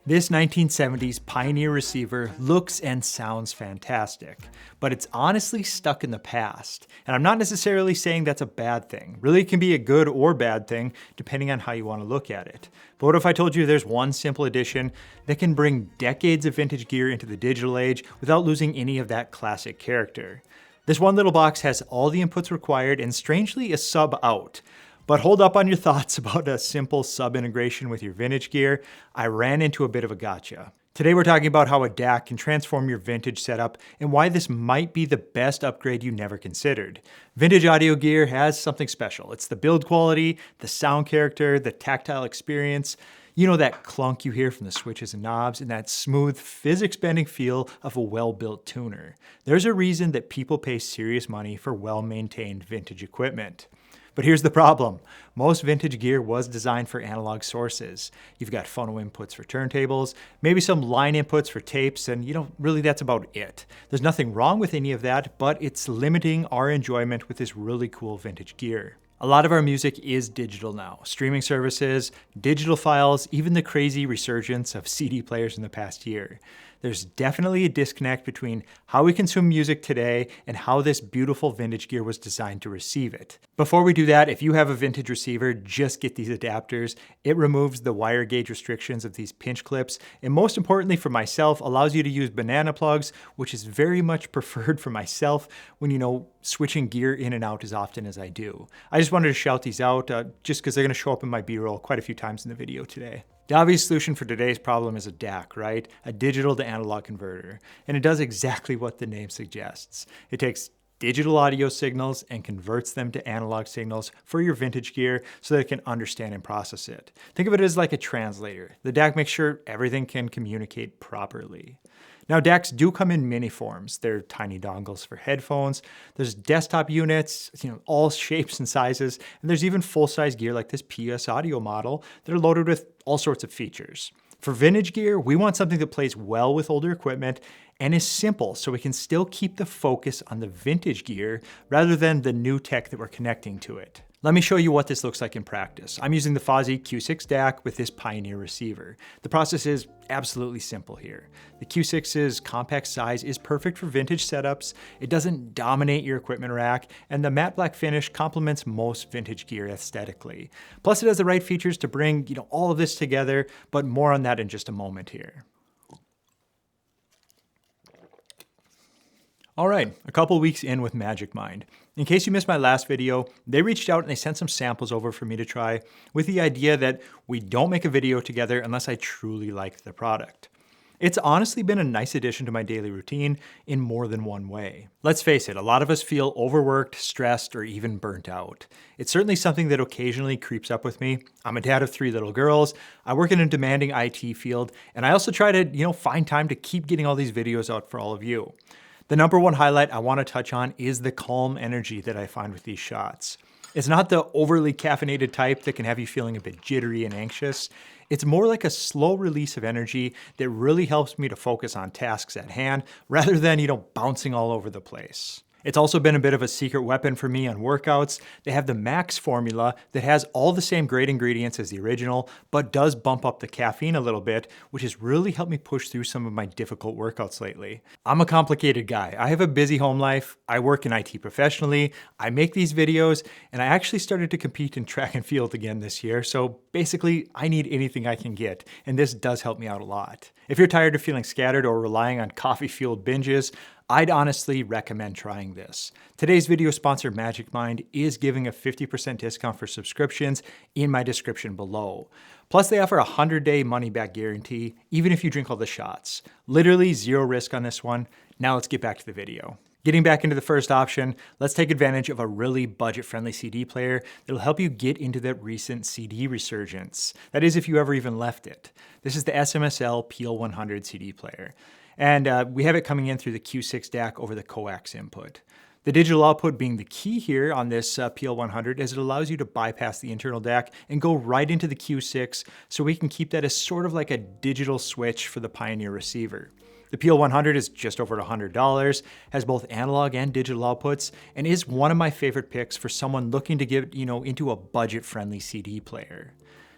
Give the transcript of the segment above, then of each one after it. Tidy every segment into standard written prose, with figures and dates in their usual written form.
This 1970s Pioneer receiver looks and sounds fantastic, but it's honestly stuck in the past. And I'm not necessarily saying that's a bad thing. Really, it can be a good or bad thing, depending on how you want to look at it. But what if I told you there's one simple addition that can bring decades of vintage gear into the digital age without losing any of that classic character? This one little box has all the inputs required and strangely a sub out. But hold up on your thoughts about a simple sub integration with your vintage gear. I ran into a bit of a gotcha. Today we're talking about how a DAC can transform your vintage setup and why this might be the best upgrade you never considered. Vintage audio gear has something special. It's the build quality, the sound character, the tactile experience. You know, that clunk you hear from the switches and knobs, and that smooth, physics-bending feel of a well-built tuner. There's a reason that people pay serious money for well-maintained vintage equipment. But here's the problem. Most vintage gear was designed for analog sources. You've got phono inputs for turntables, maybe some line inputs for tapes, and really that's about it. There's nothing wrong with any of that, but it's limiting our enjoyment with this really cool vintage gear. A lot of our music is digital now. Streaming services, digital files, even the crazy resurgence of CD players in the past year. There's definitely a disconnect between how we consume music today and how this beautiful vintage gear was designed to receive it. Before we do that, if you have a vintage receiver, just get these adapters. It removes the wire gauge restrictions of these pinch clips, and most importantly for myself, allows you to use banana plugs, which is very much preferred for myself when, switching gear in and out as often as I do. I just wanted to shout these out just because they're going to show up in my B-roll quite a few times in the video today. The obvious solution for today's problem is a DAC, right? A digital to analog converter. And it does exactly what the name suggests. It takes digital audio signals and converts them to analog signals for your vintage gear so that it can understand and process it. Think of it as like a translator. The DAC makes sure everything can communicate properly. Now, DACs do come in many forms. They're tiny dongles for headphones. There's desktop units, all shapes and sizes. And there's even full-size gear like this PS Audio model that are loaded with all sorts of features. For vintage gear, we want something that plays well with older equipment and is simple so we can still keep the focus on the vintage gear rather than the new tech that we're connecting to it. Let me show you what this looks like in practice. I'm using the Fozzy Q6 DAC with this Pioneer receiver. The process is absolutely simple here. The Q6's compact size is perfect for vintage setups. It doesn't dominate your equipment rack, and the matte black finish complements most vintage gear aesthetically. Plus it has the right features to bring all of this together, but more on that in just a moment here. All right, a couple weeks in with Magic Mind. In case you missed my last video, they reached out and they sent some samples over for me to try with the idea that we don't make a video together unless I truly like the product. It's honestly been a nice addition to my daily routine in more than one way. Let's face it, a lot of us feel overworked, stressed, or even burnt out. It's certainly something that occasionally creeps up with me. I'm a dad of 3 little girls, I work in a demanding IT field, and I also try to, find time to keep getting all these videos out for all of you. The number one highlight I want to touch on is the calm energy that I find with these shots. It's not the overly caffeinated type that can have you feeling a bit jittery and anxious. It's more like a slow release of energy that really helps me to focus on tasks at hand rather than, bouncing all over the place. It's also been a bit of a secret weapon for me on workouts. They have the Max formula that has all the same great ingredients as the original, but does bump up the caffeine a little bit, which has really helped me push through some of my difficult workouts lately. I'm a complicated guy. I have a busy home life. I work in IT professionally. I make these videos, and I actually started to compete in track and field again this year. So basically, I need anything I can get, and this does help me out a lot. If you're tired of feeling scattered or relying on coffee-fueled binges, I'd honestly recommend trying this. Today's video sponsor, Magic Mind, is giving a 50% discount for subscriptions in my description below. Plus, they offer a 100-day money-back guarantee, even if you drink all the shots. Literally zero risk on this one. Now let's get back to the video. Getting back into the first option, let's take advantage of a really budget-friendly CD player that'll help you get into that recent CD resurgence. That is, if you ever even left it. This is the SMSL PL100 CD player. And we have it coming in through the Q6 DAC over the coax input. The digital output being the key here on this PL100 as it allows you to bypass the internal DAC and go right into the Q6 so we can keep that as sort of like a digital switch for the Pioneer receiver. The PL100 is just over $100, has both analog and digital outputs, and is one of my favorite picks for someone looking to get, into a budget-friendly CD player.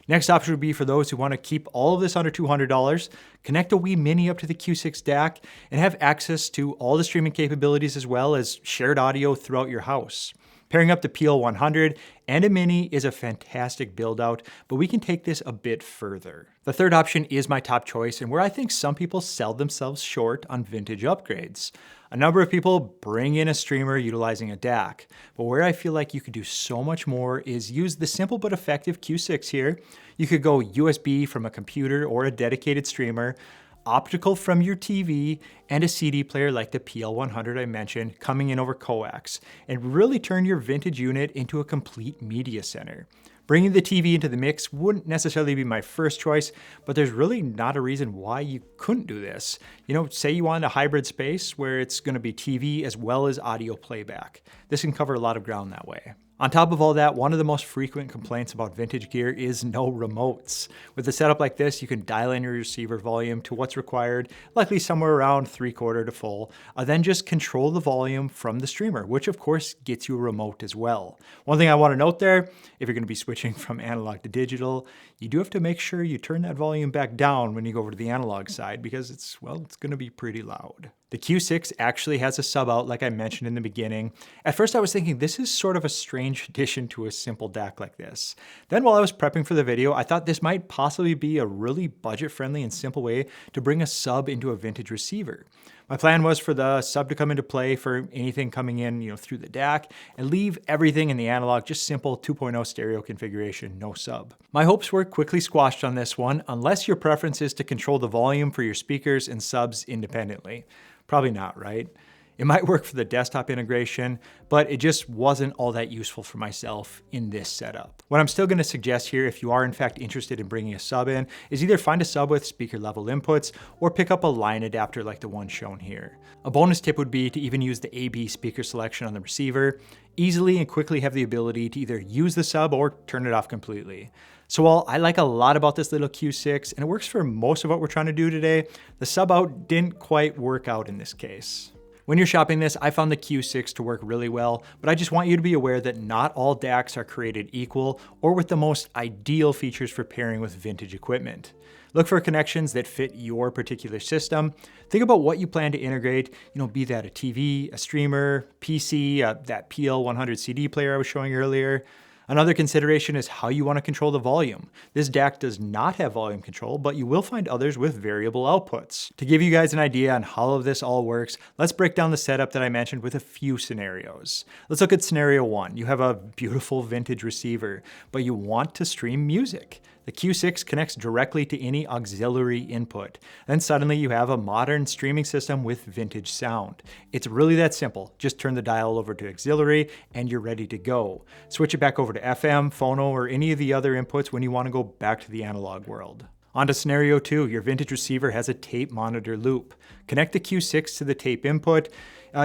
Next option would be for those who want to keep all of this under $200, connect a Wii Mini up to the Q6 DAC, and have access to all the streaming capabilities as well as shared audio throughout your house. Pairing up the PL100 and a Mini is a fantastic build out, but we can take this a bit further. The third option is my top choice and where I think some people sell themselves short on vintage upgrades. A number of people bring in a streamer utilizing a DAC, but where I feel like you could do so much more is use the simple but effective Q6 here. You could go USB from a computer or a dedicated streamer, optical from your TV, and a CD player like the PL100 I mentioned coming in over coax, and really turn your vintage unit into a complete media center. Bringing the TV into the mix wouldn't necessarily be my first choice, but there's really not a reason why you couldn't do this. Say you want a hybrid space where it's going to be TV as well as audio playback. This can cover a lot of ground that way. On top of all that, one of the most frequent complaints about vintage gear is no remotes. With a setup like this, you can dial in your receiver volume to what's required, likely somewhere around 3/4 to full, then just control the volume from the streamer, which of course gets you a remote as well. One thing I want to note there, if you're going to be switching from analog to digital, you do have to make sure you turn that volume back down when you go over to the analog side because it's going to be pretty loud. The Q6 actually has a sub out like I mentioned in the beginning. At first I was thinking this is sort of a strange addition to a simple DAC like this. Then while I was prepping for the video, I thought this might possibly be a really budget-friendly and simple way to bring a sub into a vintage receiver. My plan was for the sub to come into play for anything coming in, through the DAC and leave everything in the analog, just simple 2.0 stereo configuration, no sub. My hopes were quickly squashed on this one, unless your preference is to control the volume for your speakers and subs independently. Probably not, right? It might work for the desktop integration, but it just wasn't all that useful for myself in this setup. What I'm still going to suggest here, if you are in fact interested in bringing a sub in, is either find a sub with speaker level inputs or pick up a line adapter like the one shown here. A bonus tip would be to even use the AB speaker selection on the receiver, easily and quickly have the ability to either use the sub or turn it off completely. So while I like a lot about this little Q6 and it works for most of what we're trying to do today, the sub out didn't quite work out in this case. When you're shopping this, I found the Q6 to work really well, but I just want you to be aware that not all DACs are created equal or with the most ideal features for pairing with vintage equipment. Look for connections that fit your particular system. Think about what you plan to integrate, be that a TV, a streamer, PC, that PL100 CD player I was showing earlier. Another consideration is how you want to control the volume. This DAC does not have volume control, but you will find others with variable outputs. To give you guys an idea on how this all works, let's break down the setup that I mentioned with a few scenarios. Let's look at scenario one. You have a beautiful vintage receiver, but you want to stream music. The Q6 connects directly to any auxiliary input. Then suddenly you have a modern streaming system with vintage sound. It's really that simple. Just turn the dial over to auxiliary and you're ready to go. Switch it back over to FM, phono, or any of the other inputs when you want to go back to the analog world. On to scenario two, your vintage receiver has a tape monitor loop. Connect the Q6 to the tape input.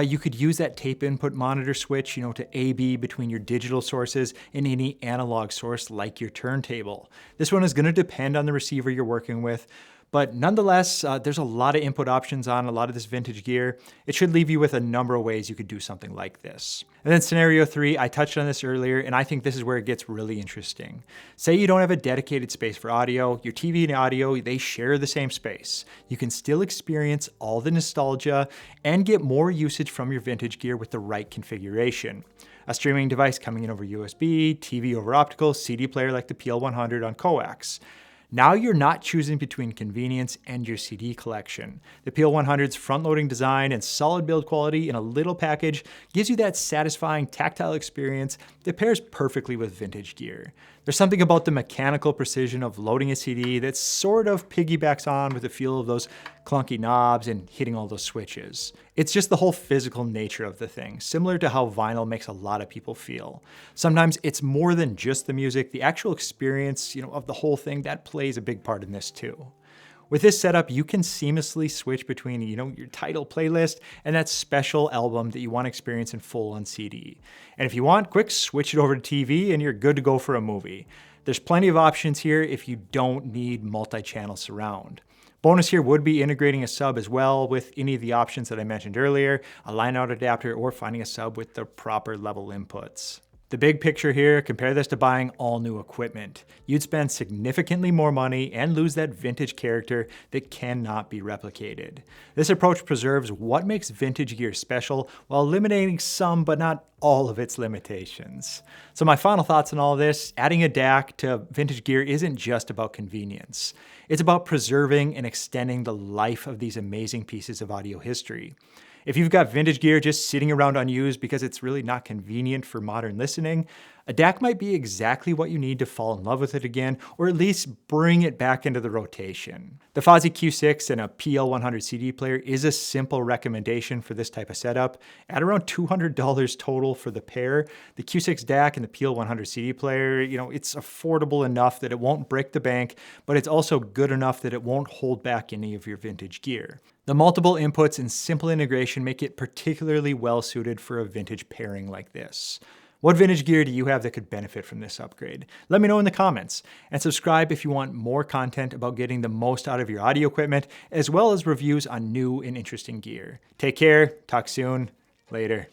You could use that tape input monitor switch, to AB between your digital sources and any analog source like your turntable. This one is going to depend on the receiver you're working with, but nonetheless, there's a lot of input options on a lot of this vintage gear. It should leave you with a number of ways you could do something like this. And then scenario three, I touched on this earlier, and I think this is where it gets really interesting. Say you don't have a dedicated space for audio, your TV and audio, they share the same space. You can still experience all the nostalgia and get more usage from your vintage gear with the right configuration. A streaming device coming in over USB, TV over optical, CD player like the PL100 on coax. Now you're not choosing between convenience and your CD collection. The PL100's front-loading design and solid build quality in a little package gives you that satisfying tactile experience that pairs perfectly with vintage gear. There's something about the mechanical precision of loading a CD that sort of piggybacks on with the feel of those clunky knobs and hitting all those switches. It's just the whole physical nature of the thing, similar to how vinyl makes a lot of people feel. Sometimes it's more than just the music, the actual experience, of the whole thing, that plays a big part in this too. With this setup, you can seamlessly switch between, your title playlist and that special album that you want to experience in full on CD. And if you want, quick switch it over to TV and you're good to go for a movie. There's plenty of options here if you don't need multi-channel surround. Bonus here would be integrating a sub as well with any of the options that I mentioned earlier, a line out adapter, or finding a sub with the proper level inputs. The big picture here, compare this to buying all new equipment. You'd spend significantly more money and lose that vintage character that cannot be replicated. This approach preserves what makes vintage gear special while eliminating some but not all of its limitations. So my final thoughts on all of this, adding a DAC to vintage gear isn't just about convenience. It's about preserving and extending the life of these amazing pieces of audio history. If you've got vintage gear just sitting around unused because it's really not convenient for modern listening, a DAC might be exactly what you need to fall in love with it again, or at least bring it back into the rotation. The Fozzy Q6 and a PL100 CD player is a simple recommendation for this type of setup. At around $200 total for the pair, the Q6 DAC and the PL100 CD player, it's affordable enough that it won't break the bank, but it's also good enough that it won't hold back any of your vintage gear. The multiple inputs and simple integration make it particularly well suited for a vintage pairing like this. What vintage gear do you have that could benefit from this upgrade? Let me know in the comments, and subscribe if you want more content about getting the most out of your audio equipment, as well as reviews on new and interesting gear. Take care, talk soon, later.